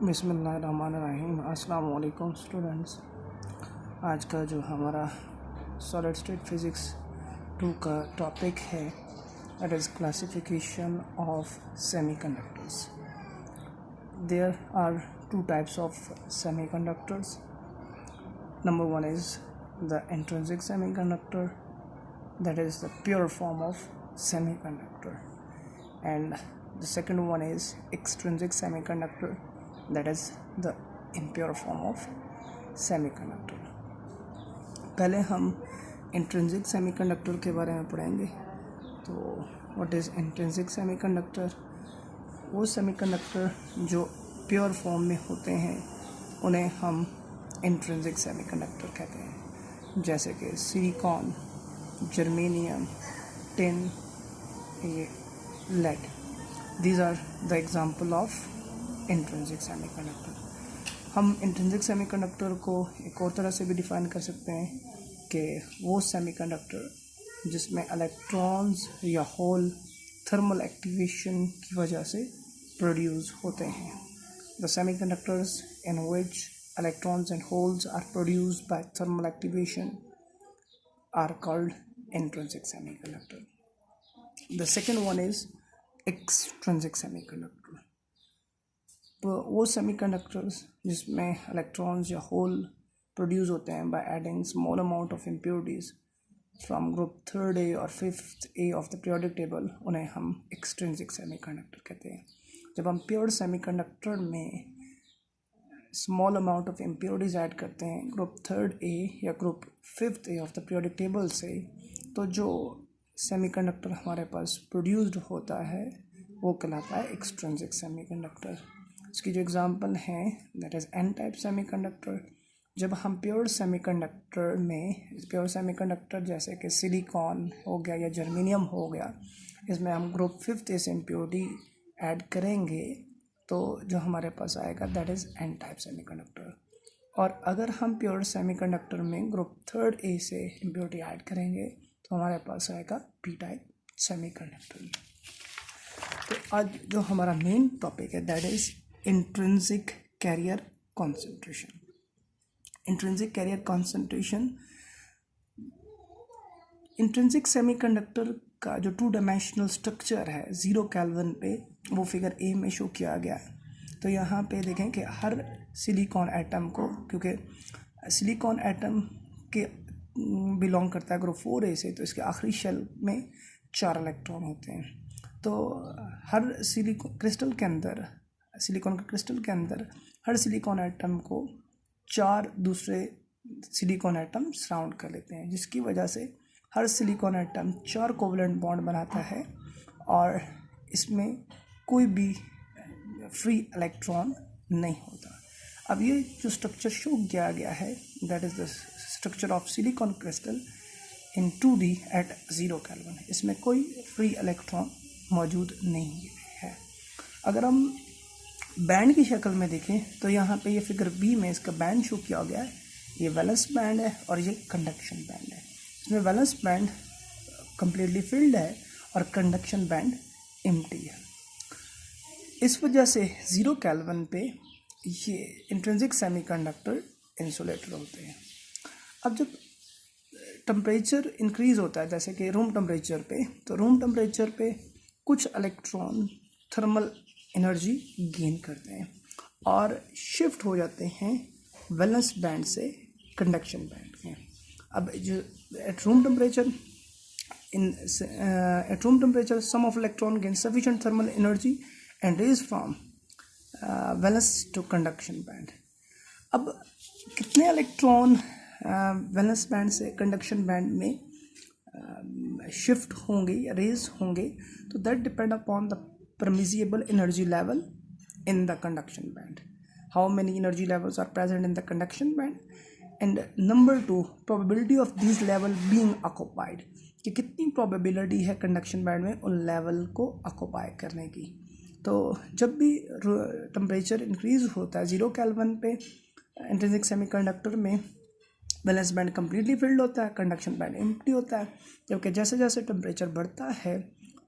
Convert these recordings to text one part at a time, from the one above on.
बिस्मिल्लाहिर्रहमानिर्रहीम। अस्सलाम वालेकुम स्टूडेंट्स। आज का जो हमारा सॉलिड स्टेट फिज़िक्स 2 का टॉपिक है that is classification of semiconductors. There are 2 types of semiconductors. Number 1 is the intrinsic semiconductor, that is the pure form of semiconductor, and the second one is extrinsic semiconductor, that is the impure form of semiconductor. पहले हम intrinsic semiconductor के बारे में पढ़ेंगे। तो what is intrinsic semiconductor? वो semiconductor जो pure form में होते हैं उन्हें हम इंट्रिंसिक सेमीकंडक्टर कहते हैं, जैसे कि सिलिकॉन, जर्मेनियम, टिन, ये lead. These are the example of intrinsic semiconductor. हम इंट्रिंसिक सेमीकंडक्टर को एक और तरह से भी डिफ़ाइन कर सकते हैं कि वो सेमीकंडक्टर जिसमें इलेक्ट्रॉन्स या होल थर्मल एक्टिवेशन की वजह से प्रोड्यूस होते हैं। The semiconductors in which electrons and holes are produced by thermal activation are called intrinsic semiconductor. The second one is extrinsic semiconductor. तो वो सेमीकंडक्टर्स जिसमें इलेक्ट्रॉन्स या होल प्रोड्यूस होते हैं by adding small amount of impurities from group 3rd A और 5th A of the periodic table, उन्हें हम extrinsic semiconductor कहते हैं। जब हम प्योर सेमीकंडक्टर में small amount of impurities add करते हैं ग्रुप 3rd A या group 5th A of the periodic table से, तो जो सेमीकंडक्टर हमारे पास प्रोड्यूस्ड होता है वो कहलाता है एक्सट्रिंसिक सेमीकंडक्टर। इसकी जो एग्जांपल हैं that is an type semiconductor. जब हम प्योर सेमीकंडक्टर जैसे कि सिलिकॉन हो गया या जर्मेनियम हो गया, इसमें हम ग्रुप 5th A से इम्प्योरिटी ऐड करेंगे तो जो हमारे पास आएगा that is an type semiconductor. और अगर हम प्योर सेमीकंडक्टर में ग्रुप 3rd A से इम्प्योरिटी ऐड करेंगे तो हमारे पास आएगा पी टाइप सेमीकंडक्टर। तो आज जो हमारा मेन टॉपिक है that is intrinsic carrier concentration. Intrinsic carrier concentration intrinsic semiconductor का जो 2 डायमेंशनल स्ट्रक्चर है 0 केल्विन पे, वो फिगर ए में शो किया गया है। तो यहाँ पे देखें कि हर सिलिकॉन एटम को, क्योंकि सिलिकॉन एटम के बिलोंग करता है ग्रुप 4A से, तो इसके आखिरी शेल में 4 इलेक्ट्रॉन होते हैं। तो हर सिलिकॉन क्रिस्टल के अंदर, सिलिकॉन के क्रिस्टल के अंदर हर सिलिकॉन एटम को 4 दूसरे सिलिकॉन एटम सराउंड कर लेते हैं, जिसकी वजह से हर सिलिकॉन एटम 4 कोवलेंट बॉन्ड बनाता है और इसमें कोई भी फ्री इलेक्ट्रॉन नहीं होता। अब ये जो स्ट्रक्चर शो किया गया है that is the structure of silicon crystal in 2D at 0 kelvin. इसमें कोई फ्री इलेक्ट्रॉन मौजूद नहीं है। अगर हम बैंड की शक्ल में देखें तो यहाँ पे ये फिगर बी में इसका बैंड शो किया गया है। ये वैलेंस बैंड है और ये कंडक्शन बैंड है। इसमें वैलेंस बैंड कम्प्लीटली फिल्ड है और कंडक्शन बैंड एम्प्टी है। इस वजह से 0 केल्विन पे ये इंट्रिंसिक सेमीकंडक्टर इंसुलेटर होते हैं। अब जब टेम्परेचर इंक्रीज़ होता है जैसे कि रूम टेम्परेचर पे, तो रूम टेम्परेचर पे कुछ इलेक्ट्रॉन थर्मल एनर्जी गेन करते हैं और शिफ्ट हो जाते हैं वैलेंस बैंड से कंडक्शन बैंड में। अब जो at room temperature some of electron gain sufficient thermal energy and raise from valence to conduction band. अब कितने इलेक्ट्रॉन वैलेंस बैंड से कंडक्शन बैंड में शिफ्ट होंगे या रेज होंगे, तो that depend upon the permissible energy level in the conduction band. How many energy levels are present in the conduction band? And number 2, probability of these level being occupied, कि कितनी probability है conduction band में उन level को occupy करने की। तो जब भी temperature increase होता है 0 केल्विन पे इंट्रिंसिक सेमीकंडक्टर में वैलेंस बैंड कम्प्लीटली फिल्ड होता है, कंडक्शन बैंड एम्प्टी होता है। जबकि जैसे जैसे टेम्परेचर बढ़ता है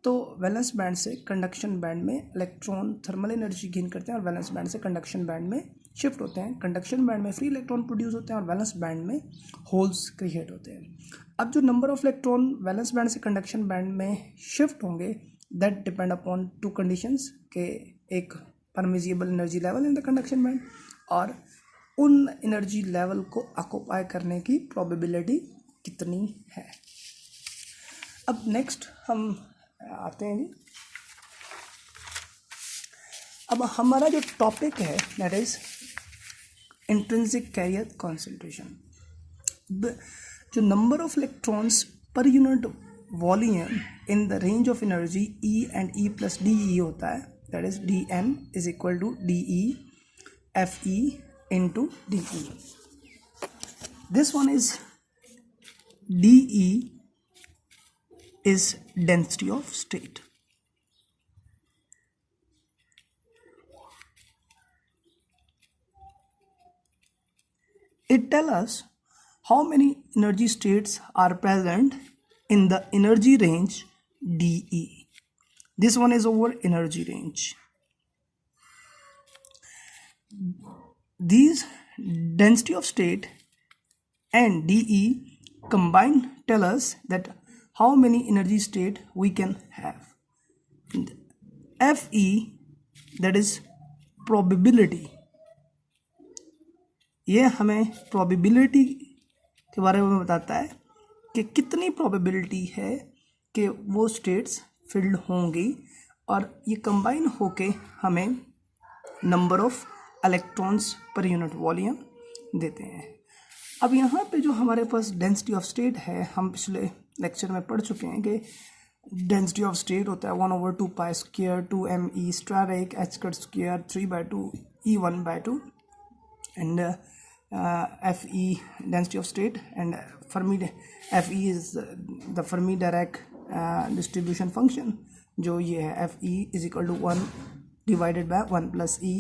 तो वैलेंस बैंड से कंडक्शन बैंड में इलेक्ट्रॉन थर्मल एनर्जी गेन करते हैं और वैलेंस बैंड से कंडक्शन बैंड में शिफ्ट होते हैं। कंडक्शन बैंड में फ्री इलेक्ट्रॉन प्रोड्यूस होते हैं और वैलेंस बैंड में होल्स क्रिएट होते हैं। अब जो number of electron valence band से कंडक्शन बैंड में शिफ्ट होंगे that depend upon two conditions के एक permissible energy level in the conduction band और उन एनर्जी लेवल को ऑक्यूपाई करने की प्रोबेबिलिटी कितनी है। अब नेक्स्ट हम आते हैं जी, अब हमारा जो टॉपिक है that is intrinsic carrier concentration. जो नंबर ऑफ इलेक्ट्रॉन्स पर unit volume in the range of energy E and E plus DE होता है that is DN is equal to DE FE into DE. This one is DE is density of state. It tells us how many energy states are present in the energy range DE. This one is over energy range. These density of state and DE combined tell us that how many energy state we can have. FE that is probability, ये हमें probability के बारे में बताता है कि कितनी probability है कि वो states filled होंगी और ये combine होके हमें number of इलेक्ट्रॉन्स पर यूनिट वॉल्यूम देते हैं। अब यहाँ पे जो हमारे पास डेंसिटी ऑफ स्टेट है, हम पिछले लेक्चर में पढ़ चुके हैं कि डेंसिटी ऑफ स्टेट होता है 1/2 पाई स्क्वायर 2 me स्टार एक h square 3/2 E1/2 and FE density of state and Fermi FE is the Fermi direct distribution function जो ये है FE is equal to 1 divided by 1 plus E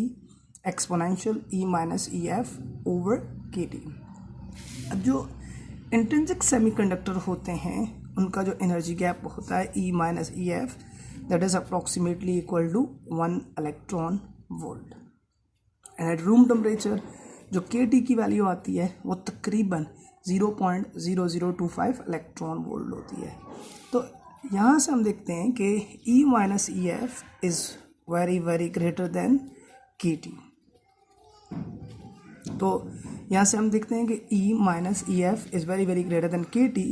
exponential E minus EF over KT। अब जो intrinsic semiconductor होते हैं उनका जो energy gap होता है E minus EF that is approximately equal to 1 electron volt and at room temperature जो KT की वैल्यू आती है वो तकरीबन 0.0025 इलेक्ट्रॉन वोल्ट होती है। तो यहाँ से हम देखते हैं कि E minus EF is very very greater than KT। तो यहाँ से हम देखते हैं कि E minus EF is very very greater than KT।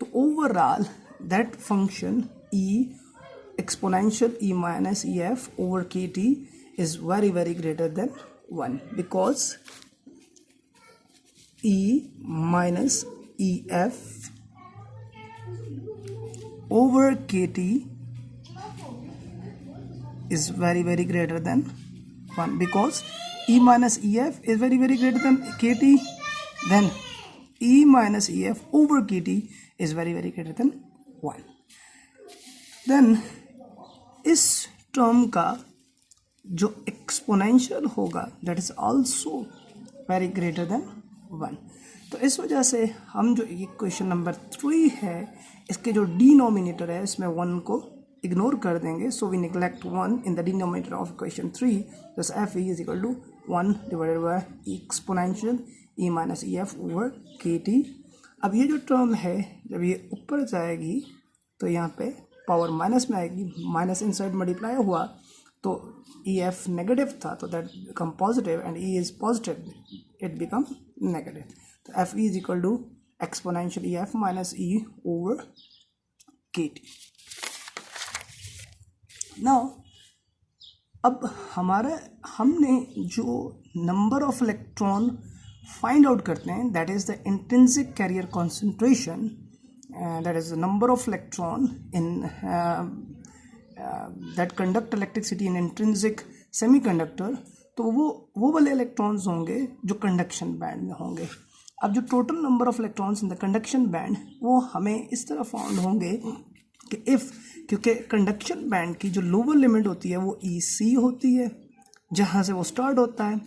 तो overall that function E exponential E minus EF over KT is very very greater than 1 because E minus EF over KT is very very greater than 1 because E minus EF is very very greater than KT, then E minus EF over KT is very very greater than 1. Then इस term का जो exponential होगा that is also very greater than 1। तो इस वजह से हम जो इक्वेशन नंबर 3 है इसके जो डिनोमिनेटर है इसमें 1 को इग्नोर कर देंगे। So we neglect 1 in the denominator of equation 3। Thus FE is equal to 1 divided by exponential E minus EF over KT। अब ये जो टर्म है जब ये ऊपर जाएगी तो यहाँ पे पावर माइनस में आएगी, माइनस इनसाइड मल्टीप्लाई हुआ तो EF नेगेटिव था तो that become positive and E is positive it become negative. तो FE is equal to exponential EF minus E over KT। Now अब हमने जो number of electron find out करते हैं that is the intrinsic carrier concentration, that is the number of electron in that conduct electricity in intrinsic semiconductor। तो वो वाले electrons होंगे जो कंडक्शन बैंड में होंगे। अब जो total number of electrons in the conduction band वो हमें इस तरह फाउंड होंगे कि इफ़, क्योंकि कंडक्शन बैंड की जो लोअर लिमिट होती है वो EC होती है जहाँ से वो स्टार्ट होता है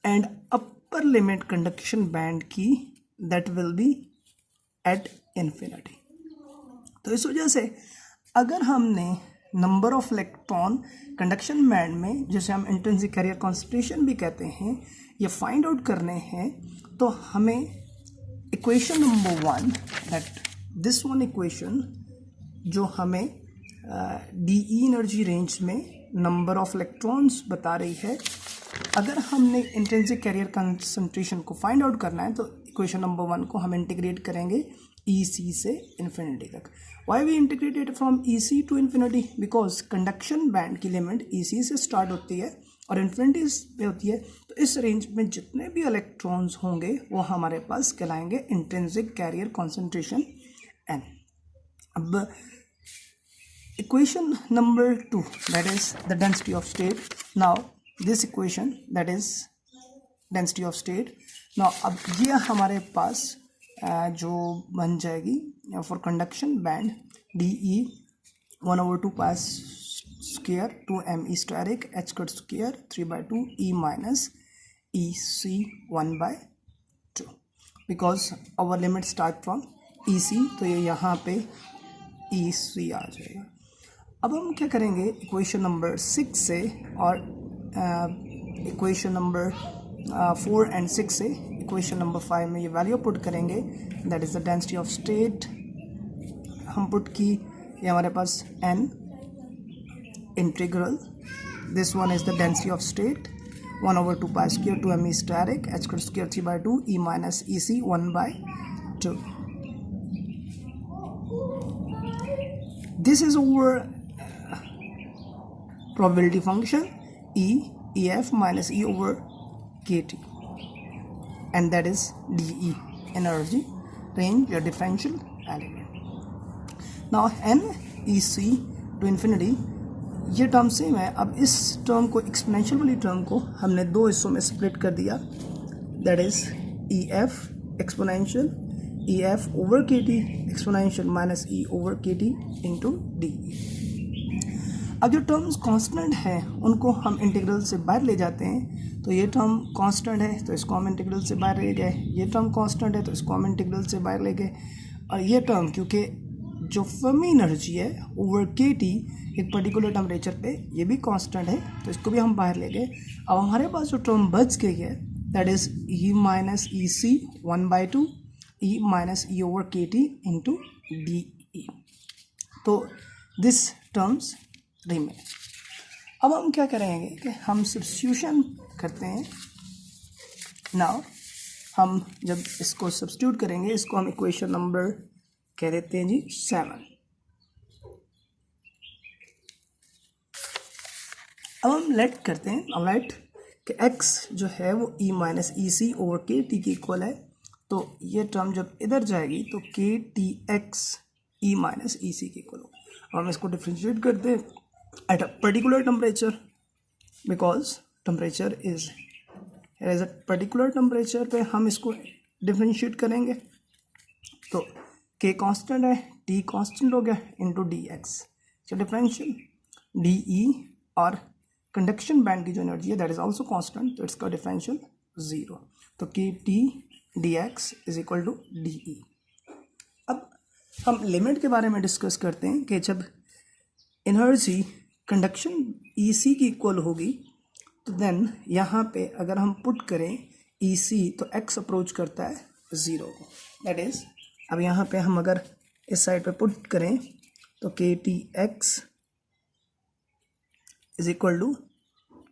and upper limit conduction band की that will be at infinity. तो इस वजह से अगर हमने number of electron conduction band में, जिसे हम इंट्रिंसिक कैरियर कॉन्सेंट्रेशन भी कहते हैं, ये फाइंड आउट करने हैं, तो हमें equation number 1, that this one equation जो हमें डी एनर्जी रेंज में नंबर ऑफ इलेक्ट्रॉन्स बता रही है, अगर हमने इंट्रिंसिक कैरियर कंसंट्रेशन को फाइंड आउट करना है तो इक्वेशन नंबर 1 को हम इंटीग्रेट करेंगे EC से इन्फिनिटी तक. Why we integrated from EC to infinity? Because conduction band की लिमिट EC से स्टार्ट होती है और इन्फिनिटी पे होती है. तो इस रेंज में जितने भी इलेक्ट्रॉन्स होंगे वो हमारे पास कहलाएंगे इंट्रिंसिक कैरियर कॉन्सेंट्रेशन N. अब equation number 2, that is the density of state. Now this equation, that is density of state. Now अब ये हमारे पास जो बन जाएगी for conduction band DE 1/2 pi square 2me steric h cut square 3/2 E minus EC 1/2, because our limit start from EC, तो ये यहाँ पे EC आ जाएगा. अब हम क्या करेंगे, इक्वेशन नंबर 6 से और इक्वेशन नंबर 4 एंड 6 से इक्वेशन नंबर 5 में ये वैल्यू पुट करेंगे, that is the density of state. हम पुट की, ये हमारे पास n integral, this one is the density of state 1/2 pi square 2me steric h cut square 3/2 E minus EC 1/2. This is our probability function EF minus E over KT, and that is DE, energy range or differential element. Now NEC to infinity, ये term same है. अब इस term को, exponential वाली term को हमने दो हिस्सों में स्प्लिट कर दिया, that is EF exponential EF over KT exponential minus E over KT into DE. अब जो टर्म्स कांस्टेंट हैं उनको हम इंटीग्रल से बाहर ले जाते हैं. तो ये टर्म कांस्टेंट है तो इसको हम इंटीग्रल से बाहर ले गए, ये टर्म कांस्टेंट है तो इसको हम इंटीग्रल से बाहर ले गए, और ये टर्म क्योंकि जो फर्मी एनर्जी है ओवर KT एक पर्टिकुलर टेम्परेचर पे, ये भी कांस्टेंट है तो इसको भी हम बाहर ले गए. अब हमारे पास जो टर्म बच गई है, that is E minus EC 1/2 E minus E over KT into DE. तो दिस टर्म्स रिमेन. अब हम क्या करेंगे कि हम सब्स्टिट्यूशन करते हैं. नाउ हम जब इसको सब्स्टिट्यूट करेंगे, इसको हम इक्वेशन नंबर कह देते हैं जी 7. अब हम लेट करते हैं, अब लेट कि x जो है वो E minus EC over KT की इक्वल है. तो ये टर्म जब इधर जाएगी तो KTX E minus EC की इक्वल होगा. हम इसको डिफ्रेंशिएट करते हैं at a particular temperature, because temperature is a particular temperature पे हम इसको डिफ्रेंशिएट करेंगे. तो K कांस्टेंट है, T कांस्टेंट हो गया इंटू DX का डिफरेंशियल DE, और कंडक्शन बैंड की जो एनर्जी है दैट इज आल्सो कांस्टेंट, तो इसका डिफरेंशियल 0. तो KT DX is equal to DE. अब हम लिमिट के बारे में डिस्कस करते हैं कि जब एनर्जी कंडक्शन EC की इक्वल होगी तो देन यहाँ पे अगर हम पुट करें EC तो x अप्रोच करता है 0 को, दैट इज अब यहाँ पे हम अगर इस साइड पे पुट करें तो KTX is equal to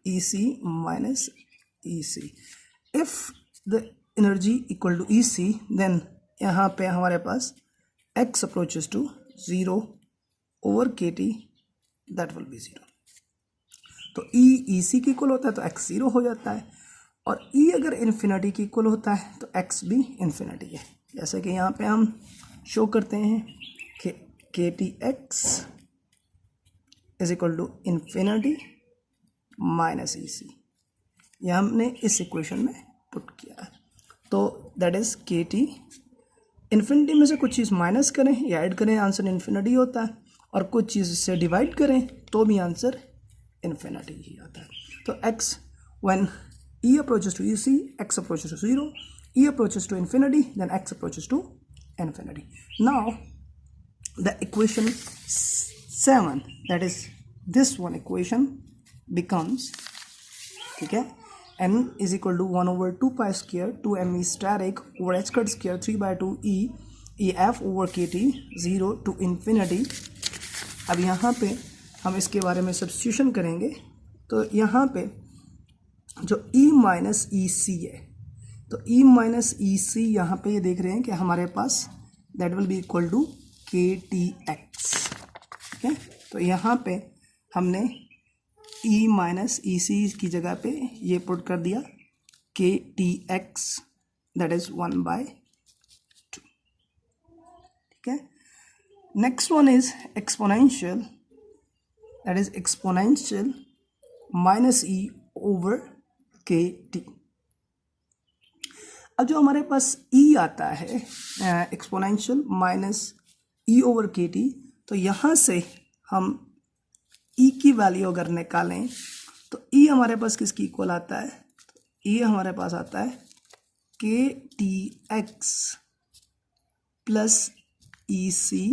EC minus EC. If the energy equal to EC then यहाँ पे हमारे पास x approaches to 0 over KT, that will be 0. तो E EC की इक्वल होता है तो x 0 हो जाता है, और E अगर इन्फिनिटी की इक्वल होता है तो x भी इन्फिनिटी है. जैसे कि यहाँ पे हम शो करते हैं कि KTX is equal to infinity minus EC, यह हमने इस इक्वेशन में पुट किया है. तो दैट इज KT, इन्फिनिटी में से कुछ चीज़ माइनस करें या ऐड करें आंसर इन्फिनिटी होता है, और कुछ चीज़ से डिवाइड करें तो भी आंसर इन्फिनिटी ही आता है. तो x when E approaches to EC, x approaches to 0, E approaches to infinity, then x approaches to infinity. Now the equation 7, that is this one equation becomes, ठीक है, n is equal to 1 over 2 pi square 2 me static over h cut square 3 by 2 e f over kt 0 to infinity। अब यहाँ पे हम इसके बारे में substitution करेंगे, तो यहाँ पे जो e माइनस ई सी है, तो e माइनस ई सी यहाँ पे ये देख रहे हैं कि हमारे पास that will be equal to K T X, ठीक है। तो यहाँ पे हमने e माइनस ई सी की जगह पे ये पुट कर दिया के टी एक्स, दैट इज 1/2, ठीक है। Next one is exponential, that is exponential minus E over K T. अब जो हमारे पास e आता है एक्सपोनेंशियल माइनस ई ओवर के टी, तो यहाँ से हम e की वैल्यू अगर निकालें तो e हमारे पास किसकी इक्वल आता है, e हमारे पास आता है K T X plus E C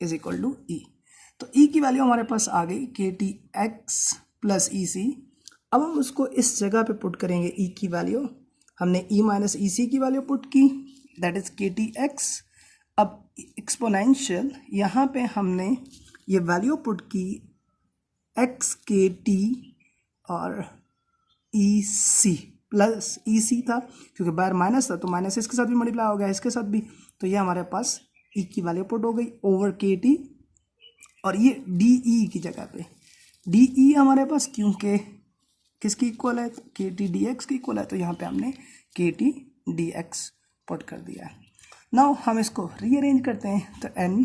is equal to E. तो e की वैल्यू हमारे पास आ गई K T X plus E C. अब हम उसको इस जगह पे पुट करेंगे e की वैल्यू, हमने e माइनस ई सी की वैल्यू पुट की, that is K T x. अब एक्सपोनेंशियल यहाँ पे हमने ये वैल्यू पुट की एक्स के टी और ई सी प्लस ई सी था, क्योंकि बाहर माइनस था तो माइनस इसके साथ भी मल्टीप्लाई हो गया, इसके साथ भी, तो ये हमारे पास ई की वैल्यू पुट हो गई ओवर के टी, और ये डी ई की जगह पे डी ई हमारे पास क्योंकि किसकी इक्वल है, के टी डी एक्स की इक्वल है, तो यहाँ पे हमने के टी डी एक्स पुट कर दिया है। नाउ हम इसको रीअरेंज करते हैं, तो n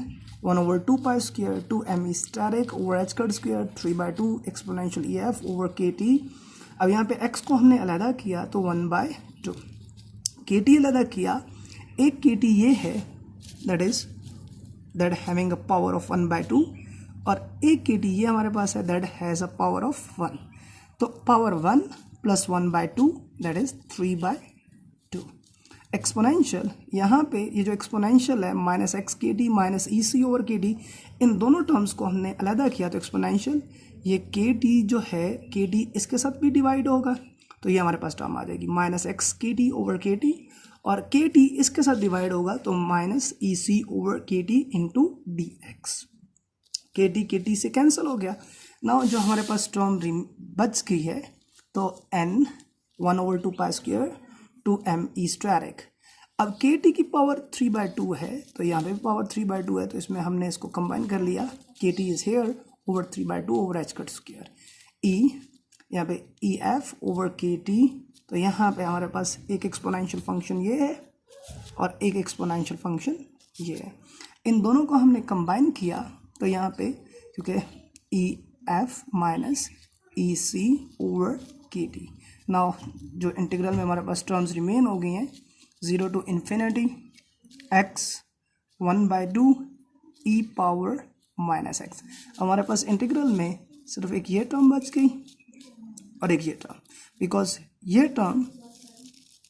1 over 2 pi square 2 me static over h cut square 3 by 2 exponential ef over kt। अब यहाँ पे x को हमने अलग किया तो 1/2, kt अलग किया, एक kt ये है that having a power of 1/2, और एक kt ये हमारे पास है that has a power of 1, तो power 1 plus 1/2 that is 3/2। Exponential यहाँ पे ये जो एक्सपोनेंशियल है माइनस एक्स के टी माइनस ई सी ओवर के टी, इन दोनों टर्म्स को हमने अलग किया, तो एक्सपोनेंशियल ये के टी जो है के टी इसके साथ भी डिवाइड होगा, तो ये हमारे पास टर्म आ जाएगी माइनस एक्स के टी ओवर के टी, और के टी इसके साथ डिवाइड होगा तो माइनस ई सी over K T into D x. के टी से कैंसिल हो गया। नाउ जो हमारे पास टर्म बच गई है, तो n 1 over 2 pi square 2 me static। अब के टी की पावर 3/2 है, तो यहाँ पे भी पावर 3/2 है, तो इसमें हमने इसको कंबाइन कर लिया, K T is here over 3/2 over H cut square, E यहाँ पे E F over K T, तो यहाँ पे हमारे पास एक एक्सपोनेंशियल फंक्शन ये है और एक एक्सपोनेंशियल फंक्शन ये है, इन दोनों को हमने कंबाइन किया, तो यहाँ पे क्योंकि ई एफ माइनस ई सी ओवर के टी। नाउ जो इंटीग्रल में हमारे पास टर्म्स रिमेन हो गई हैं 0 to infinity x 1/2 e power minus x. हमारे पास इंटीग्रल में सिर्फ एक ये टर्म बच गई और एक ये टर्म, बिकॉज ये टर्म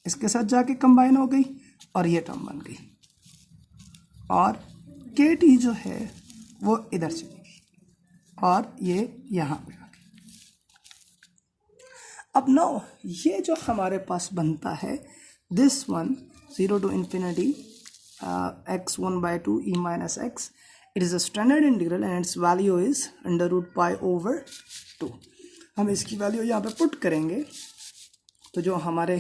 इसके साथ जाके कंबाइन हो गई और ये टर्म बन गई, और के टी जो है वो इधर चली गई और ये यहाँ पे आ गई। अब नो ये जो हमारे पास बनता है this one 0 to infinity x 1/2 e minus x, it is a standard integral and its value is under root pi over 2। हम इसकी वैल्यू यहाँ पे पुट करेंगे, तो जो हमारे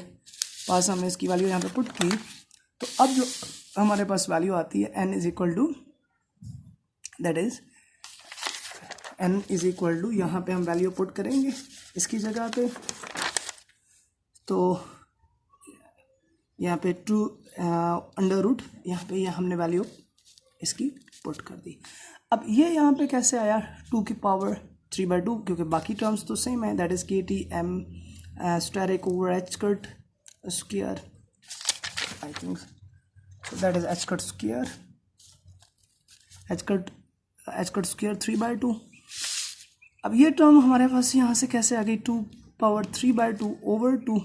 पास हमने इसकी वैल्यू यहाँ पे पुट की, तो अब जो हमारे पास वैल्यू आती है n is equal to that is n is equal to, यहाँ पे हम वैल्यू पुट करेंगे इसकी जगह पे, तो यहाँ पे 2 अंडर रूट यहाँ पे हमने वैल्यू इसकी पुट कर दी। अब ये यहाँ पे कैसे आया 2 की पावर 3/2, क्योंकि बाकी टर्म्स तो सेम है, that is K T M asterisk over H cut square, I think so that is H cut square, H cut square 3/2। अब ये टर्म हमारे पास यहाँ से कैसे आ गई 2 पावर 3/2 ओवर 2